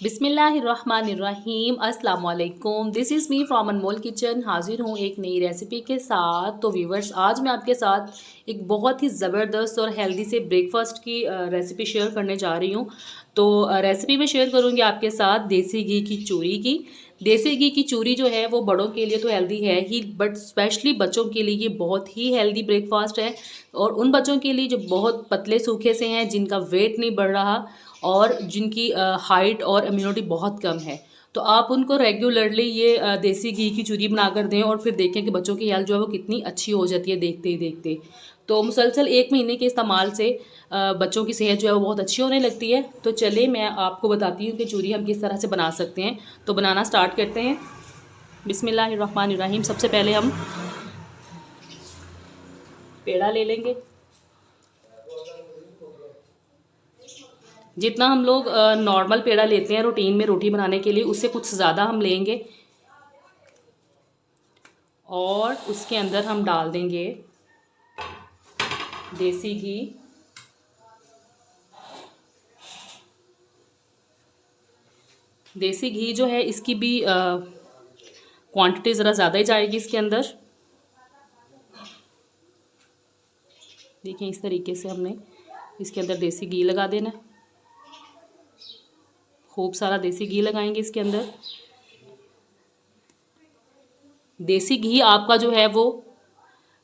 बिस्मिल्लाहिर्रहमानिर्रहीम अस्सलाम वालेकुम। This is me from Anmol kitchen. हाजिर हूँ एक नई रेसिपी के साथ। तो व्यूवर्स, आज मैं आपके साथ एक बहुत ही ज़बरदस्त और हेल्दी से ब्रेकफास्ट की रेसिपी शेयर करने जा रही हूँ। तो रेसिपी में शेयर करूँगी आपके साथ देसी घी की चूरी की। देसी घी की चूरी जो है वो बड़ों के लिए तो हेल्दी है ही, बट स्पेशली बच्चों के लिए ये बहुत ही हेल्दी ब्रेकफास्ट है। और उन बच्चों के लिए जो बहुत पतले सूखे से हैं, जिनका वेट नहीं बढ़ रहा और जिनकी हाइट और इम्यूनिटी बहुत कम है, तो आप उनको रेगुलरली ये देसी घी की चूरी बनाकर दें और फिर देखें कि बच्चों की हेल्थ जो है वो कितनी अच्छी हो जाती है देखते ही देखते। तो मुसलसल 1 महीने के इस्तेमाल से बच्चों की सेहत जो है वो बहुत अच्छी होने लगती है। तो चलिए मैं आपको बताती हूँ कि चूरी हम किस तरह से बना सकते हैं। तो बनाना स्टार्ट करते हैं। बिस्मिल्लाहिर्रहमानिर्रहीम। सबसे पहले हम पेड़ा ले लेंगे। जितना हम लोग नॉर्मल पेड़ा लेते हैं रूटीन में रोटी बनाने के लिए, उससे कुछ ज़्यादा हम लेंगे और उसके अंदर हम डाल देंगे देसी घी। देसी घी जो है इसकी भी क्वांटिटी ज़रा ज़्यादा ही जाएगी इसके अंदर। देखिए इस तरीके से हमने इसके अंदर देसी घी लगा देना है। खूब सारा देसी घी लगाएंगे इसके अंदर। देसी घी आपका जो है वो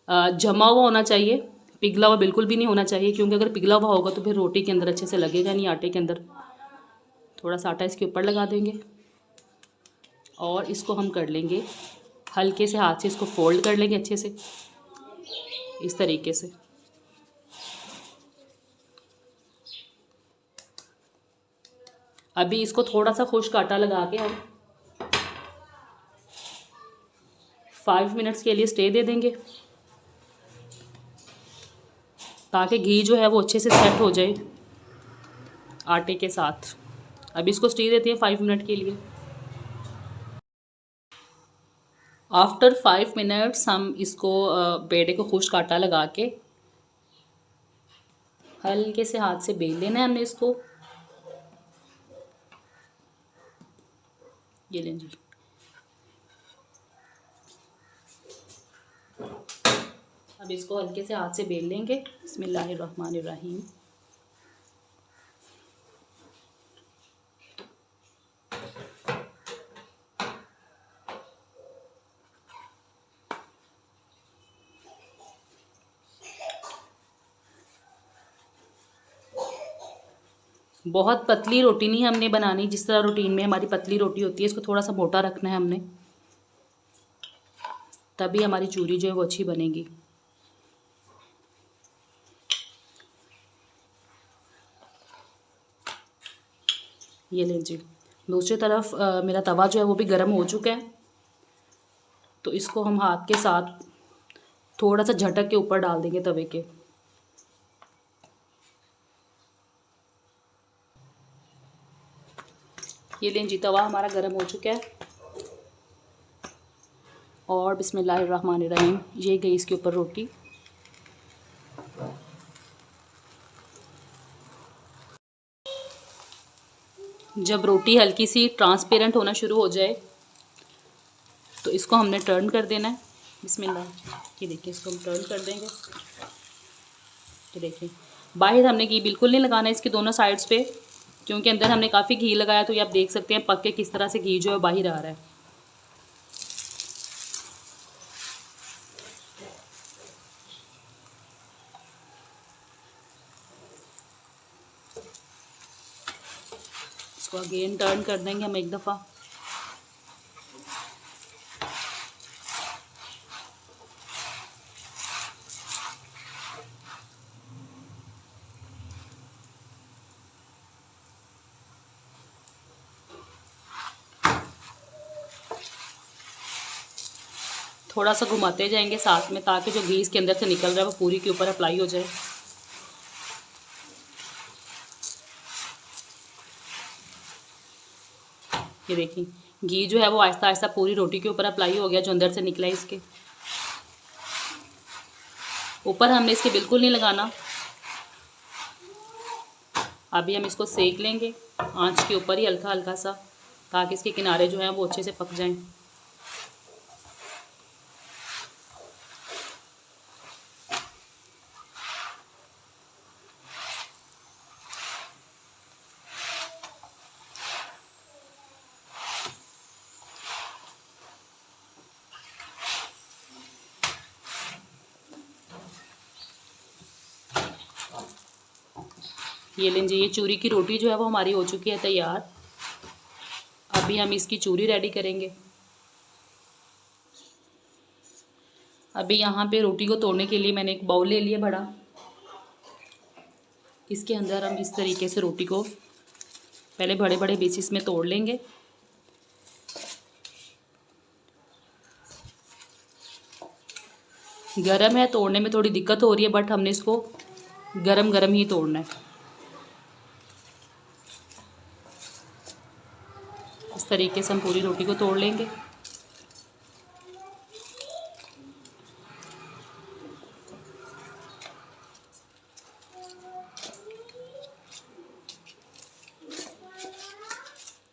जमा हुआ होना चाहिए, पिघला हुआ बिल्कुल भी नहीं होना चाहिए, क्योंकि अगर पिघला हुआ होगा तो फिर रोटी के अंदर अच्छे से लगेगा नहीं, आटे के अंदर। थोड़ा सा आटा इसके ऊपर लगा देंगे और इसको हम कर लेंगे हल्के से हाथ से, इसको फोल्ड कर लेंगे अच्छे से इस तरीके से। अभी इसको थोड़ा सा खुश्क आटा लगा के हम 5 मिनट्स के लिए स्टे दे देंगे, ताकि घी जो है वो अच्छे से सेट हो जाए आटे के साथ। अभी इसको स्टे देते हैं 5 मिनट के लिए। आफ्टर 5 मिनट्स हम इसको पेड़े को खुश्क आटा लगा के हल्के से हाथ से बेल लेना है हमने इसको। ये लें जी। अब इसको हल्के से हाथ से बेल लेंगे। बिस्मिल्लाहिर्रहमानिर्रहीम। बहुत पतली रोटी नहीं हमने बनानी, जिस तरह रूटीन में हमारी पतली रोटी होती है, इसको थोड़ा सा मोटा रखना है हमने, तभी हमारी चूरी जो है वो अच्छी बनेगी। ये लें जी। दूसरी तरफ मेरा तवा जो है वो भी गर्म हो चुका है, तो इसको हम हाथ के साथ थोड़ा सा झटक के ऊपर डाल देंगे तवे के। ये लें जी, तवा हमारा गर्म हो चुका है और बिस्मिल्लाहिर्रहमानिर्रहीम ये गई इसके ऊपर रोटी। जब रोटी हल्की सी ट्रांसपेरेंट होना शुरू हो जाए तो इसको हमने टर्न कर देना है। बिस्मिल्लाह। ये देखिए इसको हम टर्न कर देंगे। ये देखिए बाहर हमने घी बिल्कुल नहीं लगाना है इसके दोनों साइड्स पे, क्योंकि अंदर हमने काफ़ी घी लगाया। तो ये आप देख सकते हैं पक के किस तरह से घी जो है बाहर आ रहा है। इसको अगेन टर्न कर देंगे हम एक दफ़ा। थोड़ा सा घुमाते जाएंगे साथ में, ताकि जो घी इसके अंदर से निकल रहा है वो पूरी के ऊपर अप्लाई हो जाए। ये देखिए घी जो है वो आहिस्ता आहिस्ता पूरी रोटी के ऊपर अप्लाई हो गया, जो अंदर से निकला है इसके ऊपर। हमने इसके बिल्कुल नहीं लगाना। अभी हम इसको सेक लेंगे आंच के ऊपर ही हल्का हल्का सा, ताकि इसके किनारे जो हैं वो अच्छे से पक जाएं। ये लीजिए, ये चूरी की रोटी जो है वो हमारी हो चुकी है तैयार। अभी हम इसकी चूरी रेडी करेंगे। अभी यहाँ पे रोटी को तोड़ने के लिए मैंने एक बाउल ले लिया बड़ा। इसके अंदर हम इस तरीके से रोटी को पहले बड़े बड़े पीसेस में तोड़ लेंगे। गरम है, तोड़ने में थोड़ी दिक्कत हो रही है, बट हमने इसको गरम गरम ही तोड़ना है। इस तरीके से हम पूरी रोटी को तोड़ लेंगे।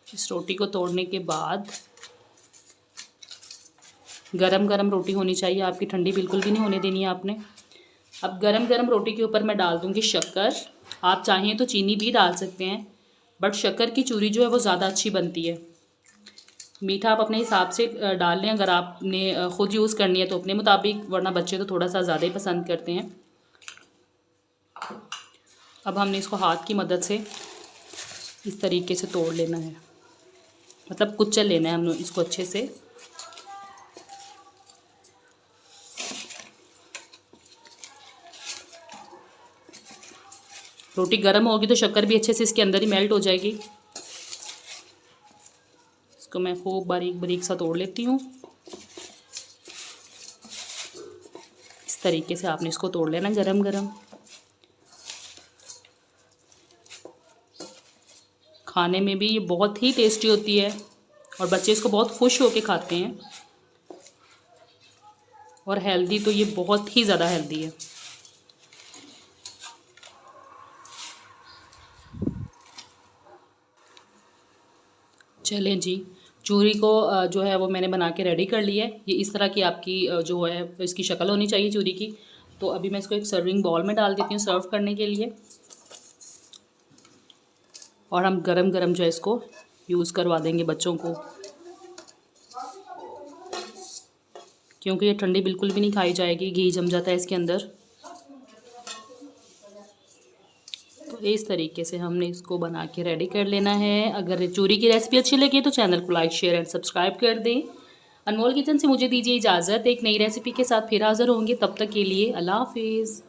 इस रोटी को तोड़ने के बाद गरम गरम रोटी होनी चाहिए आपकी, ठंडी बिल्कुल भी नहीं होने देनी है आपने। अब गरम गरम रोटी के ऊपर मैं डाल दूँगी शक्कर। आप चाहें तो चीनी भी डाल सकते हैं, बट शक्कर की चूरी जो है वो ज़्यादा अच्छी बनती है। मीठा आप अपने हिसाब से डाल लें, अगर आपने ख़ुद यूज़ करनी है तो अपने मुताबिक, वरना बच्चे तो थोड़ा सा ज़्यादा ही पसंद करते हैं। अब हमने इसको हाथ की मदद से इस तरीके से तोड़ लेना है, मतलब कुचल लेना है हमने इसको अच्छे से। रोटी गर्म होगी तो शक्कर भी अच्छे से इसके अंदर ही मेल्ट हो जाएगी। इसको मैं खूब बारीक बारीक सा तोड़ लेती हूँ। इस तरीके से आपने इसको तोड़ लेना गरम गरम। खाने में भी ये बहुत ही टेस्टी होती है और बच्चे इसको बहुत खुश होके खाते हैं। और हेल्दी तो ये बहुत ही ज़्यादा हेल्दी है। चलें जी, चूरी को जो है वो मैंने बना के रेडी कर लिया है। ये इस तरह की आपकी जो है इसकी शक्ल होनी चाहिए चूरी की। तो अभी मैं इसको एक सर्विंग बाउल में डाल देती हूँ सर्व करने के लिए। और हम गरम गरम जो है इसको यूज़ करवा देंगे बच्चों को, क्योंकि ये ठंडी बिल्कुल भी नहीं खाई जाएगी, घी जम जाता है इसके अंदर। तो इस तरीके से हमने इसको बना के रेडी कर लेना है। अगर चूरी की रेसिपी अच्छी लगी तो चैनल को लाइक शेयर एंड सब्सक्राइब कर दें। अनमोल किचन से मुझे दीजिए इजाज़त। एक नई रेसिपी के साथ फिर हाज़िर होंगे, तब तक के लिए अल्लाह हाफिज़।